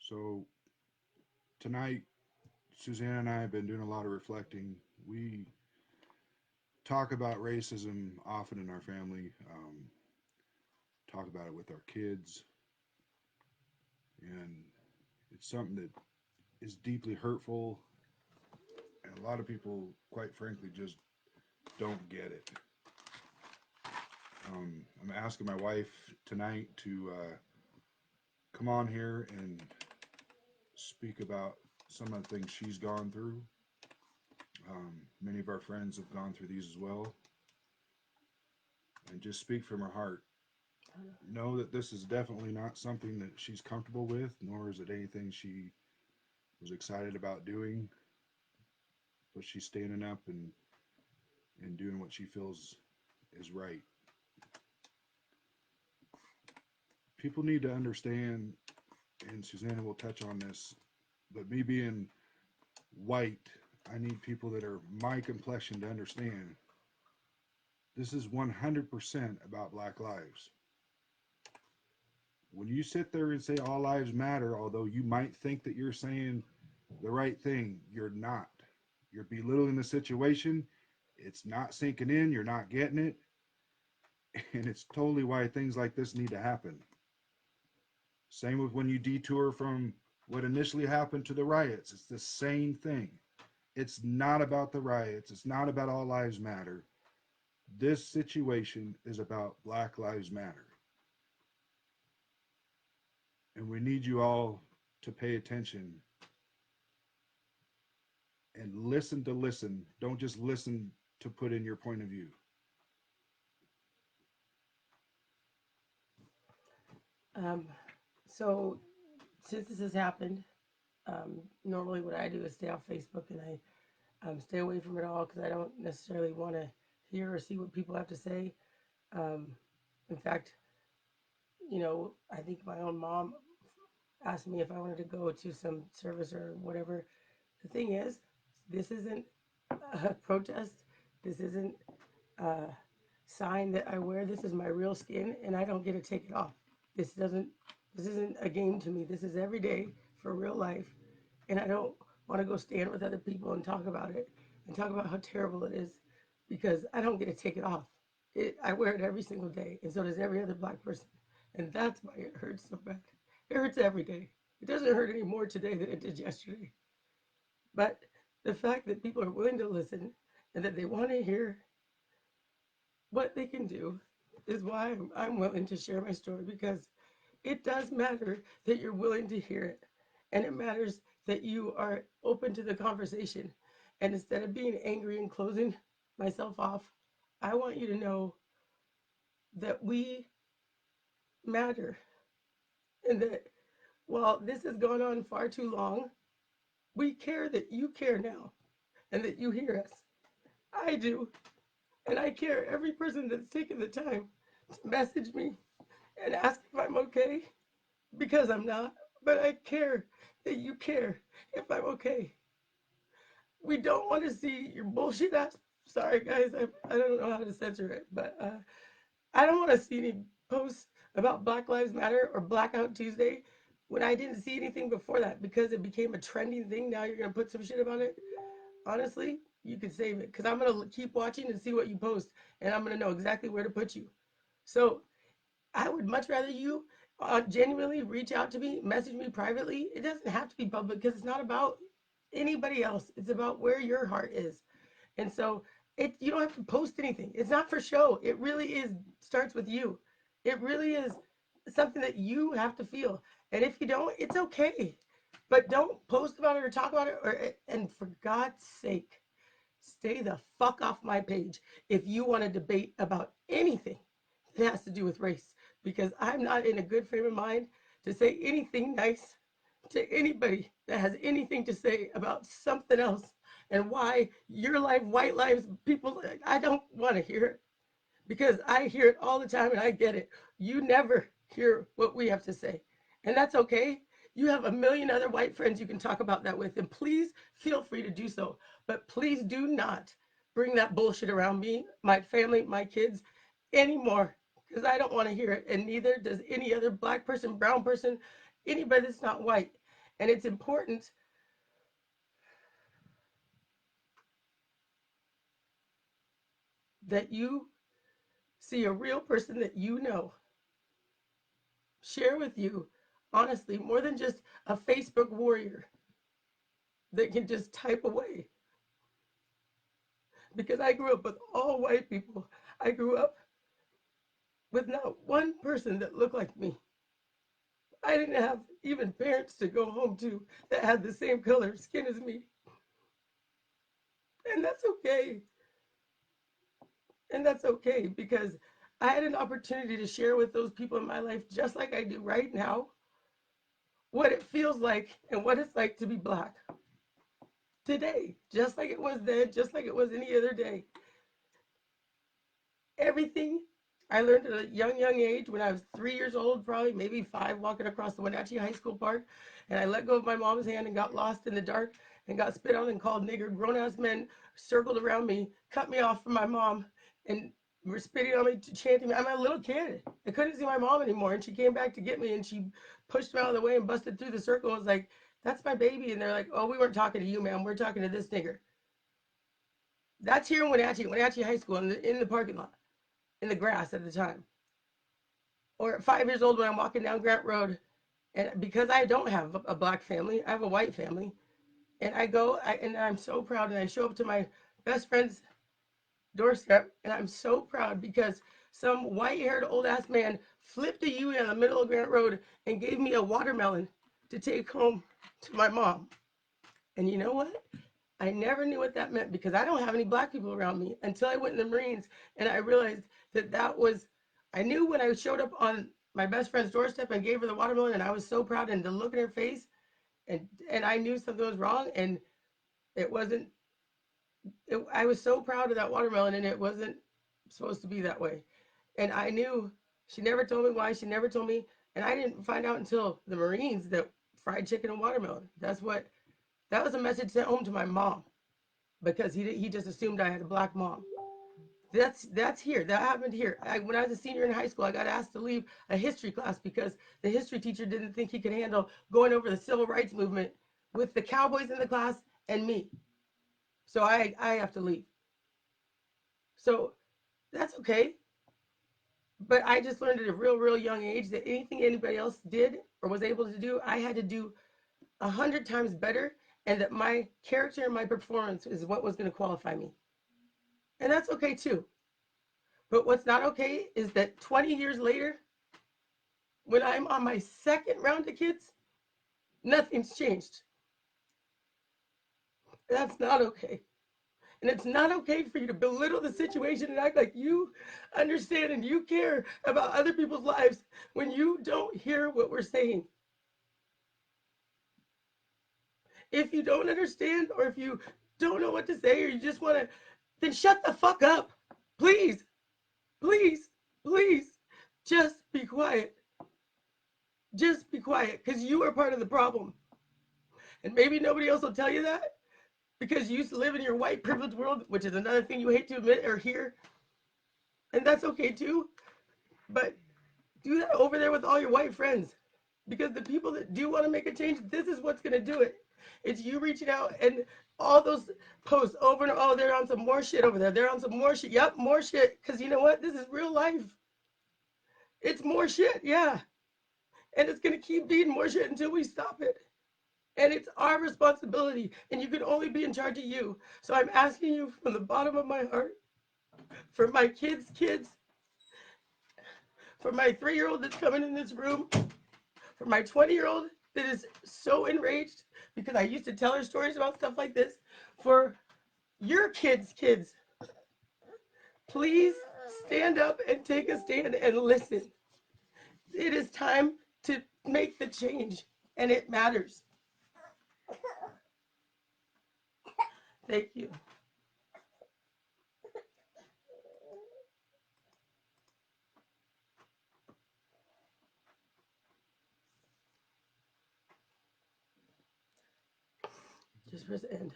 So tonight, Suzanne and I have been doing a lot of reflecting. We talk about racism often in our family, talk about it with our kids, and it's something that is deeply hurtful, and a lot of people, quite frankly, just don't get it. I'm asking my wife tonight to come on here and speak about some of the things she's gone through. Many of our friends have gone through these as well, and just speak from her heart. Know that this is definitely not something that she's comfortable with, nor is it anything she was excited about doing, but she's standing up and doing what she feels is right. People need to understand, and Susanna will touch on this, but me being white, I need people that are my complexion to understand this is 100% about black lives. When you sit there and say all lives matter, although you might think that you're saying the right thing, you're not. You're belittling the situation. It's not sinking in. You're not getting it. And it's totally why things like this need to happen. Same with when you detour from what initially happened to the riots. It's the same thing. It's not about the riots. It's not about all lives matter. This situation is about Black Lives Matter. And we need you all to pay attention and listen to listen. Don't just listen to put in your point of view. Um, so since this has happened, normally what I do is stay off Facebook and I stay away from it all because I don't necessarily want to hear or see what people have to say. Um, in fact, I think my own mom asked me if I wanted to go to some service or whatever. The thing is, this isn't a protest. This isn't a sign that I wear. This is my real skin, and I don't get to take it off. This doesn't. This isn't a game to me. This is every day for real life, and I don't want to go stand with other people and talk about it and talk about how terrible it is because I don't get to take it off. I wear it every single day, and so does every other black person, and that's why it hurts so bad. It hurts every day. It doesn't hurt any more today than it did yesterday. But the fact that people are willing to listen and that they want to hear what they can do is why I'm willing to share my story because it does matter that you're willing to hear it. And it matters that you are open to the conversation. And instead of being angry and closing myself off, I want you to know that we matter and that while this has gone on far too long, we care that you care now and that you hear us. I do. And I care every person that's taken the time to message me and ask if I'm okay because I'm not. But I care that you care if I'm okay. We don't want to see your bullshit ass. Sorry, guys, I don't know how to censor it, but I don't want to see any posts about Black Lives Matter or Blackout Tuesday when I didn't see anything before that because it became a trending thing. Now you're going to put some shit about it. Honestly, you can save it because I'm going to keep watching and see what you post and I'm going to know exactly where to put you. So I would much rather you genuinely reach out to me, message me privately. It doesn't have to be public because it's not about anybody else. It's about where your heart is. And so you don't have to post anything. It's not for show. It really is starts with you. It really is something that you have to feel. And if you don't, it's okay. But don't post about it or talk about it and for God's sake, stay the fuck off my page if you want to debate about anything that has to do with race because I'm not in a good frame of mind to say anything nice to anybody that has anything to say about something else and why your life, white lives, people, I don't want to hear it because I hear it all the time and I get it. You never hear what we have to say. And that's okay. You have a million other white friends you can talk about that with, and please feel free to do so. But please do not bring that bullshit around me, my family, my kids anymore because I don't want to hear it. And neither does any other black person, brown person, anybody that's not white. And it's important that you see a real person that you know share with you, honestly, more than just a Facebook warrior that can just type away. Because I grew up with all white people. I grew up with not one person that looked like me. I didn't have even parents to go home to that had the same color skin as me. And that's okay. And that's okay because I had an opportunity to share with those people in my life, just like I do right now, what it feels like and what it's like to be Black today, just like it was then, just like it was any other day. Everything I learned at a young age when I was 3 years old, probably maybe 5, walking across the Wenatchee High School park. And I let go of my mom's hand and got lost in the dark and got spit on and called nigger. Grown ass men circled around me, cut me off from my mom, and were spitting on me, chanting me. I'm a little kid. I couldn't see my mom anymore. And she came back to get me and she pushed me out of the way and busted through the circle and was like, "That's my baby." And they're like, "Oh, we weren't talking to you, ma'am. We're talking to this nigger." That's here in Wenatchee High School, in the parking lot, in the grass at the time. Or at 5 years old when I'm walking down Grant Road, and because I don't have a Black family, I have a white family, and and I'm so proud, and I show up to my best friend's doorstep, and I'm so proud because some white-haired old-ass man flipped a U in the middle of Grant Road and gave me a watermelon to take home to my mom. And you know what? I never knew what that meant because I don't have any Black people around me until I went in the Marines, and I realized that was, I knew when I showed up on my best friend's doorstep and gave her the watermelon, and I was so proud, and to look in her face, and I knew something was wrong, and it wasn't. I was so proud of that watermelon, and it wasn't supposed to be that way, and I knew. She never told me why. She never told me, and I didn't find out until the Marines that fried chicken and watermelon. That was a message sent home to my mom because he just assumed I had a Black mom. That's here. That happened here. When I was a senior in high school, I got asked to leave a history class because the history teacher didn't think he could handle going over the civil rights movement with the cowboys in the class and me. So I have to leave. So that's okay. But I just learned at a real young age that anything anybody else did or was able to do, I had to do 100 times better, and that my character and my performance is what was going to qualify me. And that's okay too. But what's not okay is that 20 years later, when I'm on my second round of kids, nothing's changed. That's not okay. And it's not okay for you to belittle the situation and act like you understand and you care about other people's lives when you don't hear what we're saying. If you don't understand, or if you don't know what to say, or you just want to, then shut the fuck up. Please, please, please, just be quiet. Just be quiet because you are part of the problem. And maybe nobody else will tell you that because you used to live in your white privileged world, which is another thing you hate to admit or hear. And that's okay too. But do that over there with all your white friends. Because the people that do want to make a change, this is what's going to do it. It's you reaching out and all those posts over and oh, they're on some more shit over there. They're on some more shit. Yep, more shit. Because you know what? This is real life. It's more shit. Yeah. And it's going to keep being more shit until we stop it. And it's our responsibility. And you can only be in charge of you. So I'm asking you from the bottom of my heart, for my kids, for my 3-year-old that's coming in this room, for my 20-year-old that is so enraged because I used to tell her stories about stuff like this, for your kids, please stand up and take a stand and listen. It is time to make the change, and it matters. Thank you. Just press end.